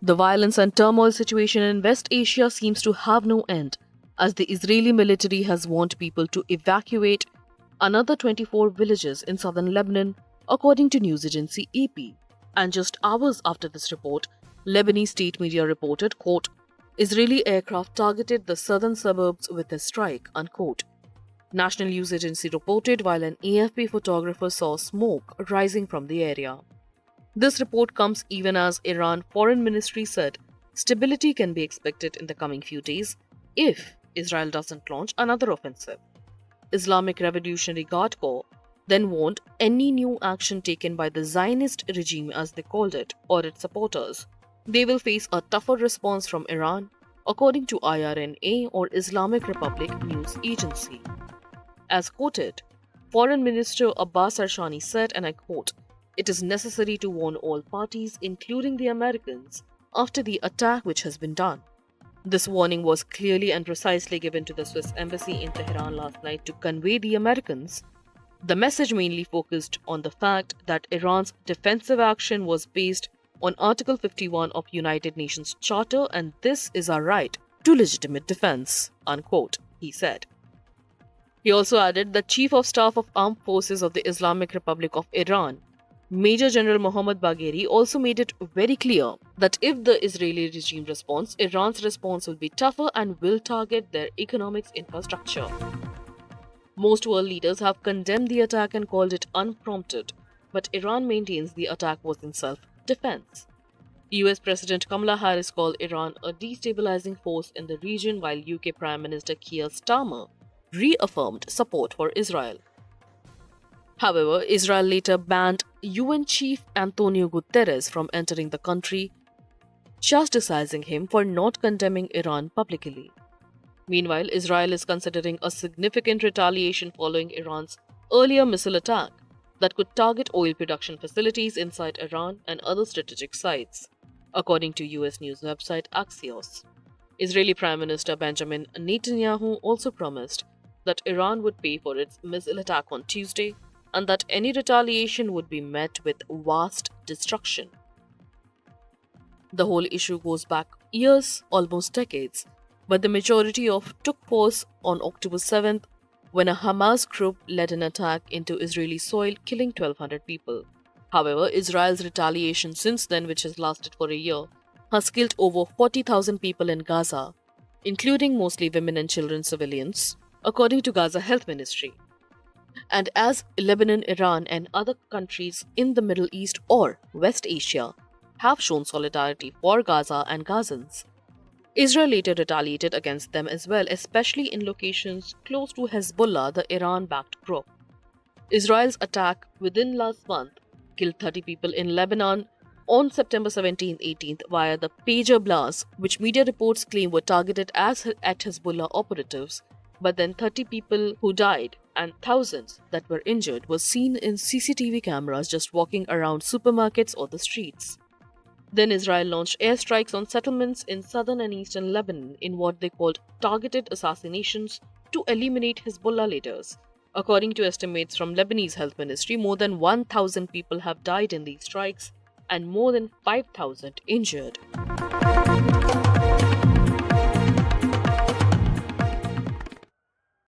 The violence and turmoil situation in West Asia seems to have no end, as the Israeli military has warned people to evacuate another 24 villages in southern Lebanon, according to news agency AP. And just hours after this report, Lebanese state media reported, quote, Israeli aircraft targeted the southern suburbs with a strike, unquote. National news agency reported while an AFP photographer saw smoke rising from the area. This report comes even as Iran Foreign Ministry said stability can be expected in the coming few days if Israel doesn't launch another offensive. Islamic Revolutionary Guard Corps then warned any new action taken by the Zionist regime, as they called it, or its supporters, they will face a tougher response from Iran, according to IRNA or Islamic Republic News Agency. As quoted, Foreign Minister Abbas Arshani said, and I quote, "It is necessary to warn all parties, including the Americans, after the attack which has been done." This warning was clearly and precisely given to the Swiss embassy in Tehran last night to convey the Americans. The message mainly focused on the fact that Iran's defensive action was based on Article 51 of United Nations Charter, and this is our right to legitimate defense, unquote, he said. He also added that Chief of Staff of Armed Forces of the Islamic Republic of Iran, Major General Mohammad Bagheri, also made it very clear that if the Israeli regime responds, Iran's response will be tougher and will target their economic infrastructure. Most world leaders have condemned the attack and called it unprompted, but Iran maintains the attack was in self-defense. US President Kamala Harris called Iran a destabilizing force in the region, while UK Prime Minister Keir Starmer reaffirmed support for Israel. However, Israel later banned UN Chief Antonio Guterres from entering the country, chastising him for not condemning Iran publicly. Meanwhile, Israel is considering a significant retaliation following Iran's earlier missile attack that could target oil production facilities inside Iran and other strategic sites, according to US news website Axios. Israeli Prime Minister Benjamin Netanyahu also promised that Iran would pay for its missile attack on Tuesday and that any retaliation would be met with vast destruction. The whole issue goes back years, almost decades, but the majority of took place on October 7th when a Hamas group led an attack into Israeli soil, killing 1,200 people. However, Israel's retaliation since then, which has lasted for a year, has killed over 40,000 people in Gaza, including mostly women and children civilians, according to Gaza Health Ministry. And as Lebanon, Iran, and other countries in the Middle East or West Asia have shown solidarity for Gaza and Gazans, Israel later retaliated against them as well, especially in locations close to Hezbollah, the Iran-backed group. Israel's attack within last month killed 30 people in Lebanon on September 17-18 via the pager blasts, which media reports claim were targeted at Hezbollah operatives, but then 30 people who died and thousands that were injured were seen in CCTV cameras just walking around supermarkets or the streets. Then Israel launched airstrikes on settlements in southern and eastern Lebanon in what they called targeted assassinations to eliminate Hezbollah leaders. According to estimates from Lebanese Health Ministry, more than 1,000 people have died in these strikes and more than 5,000 injured.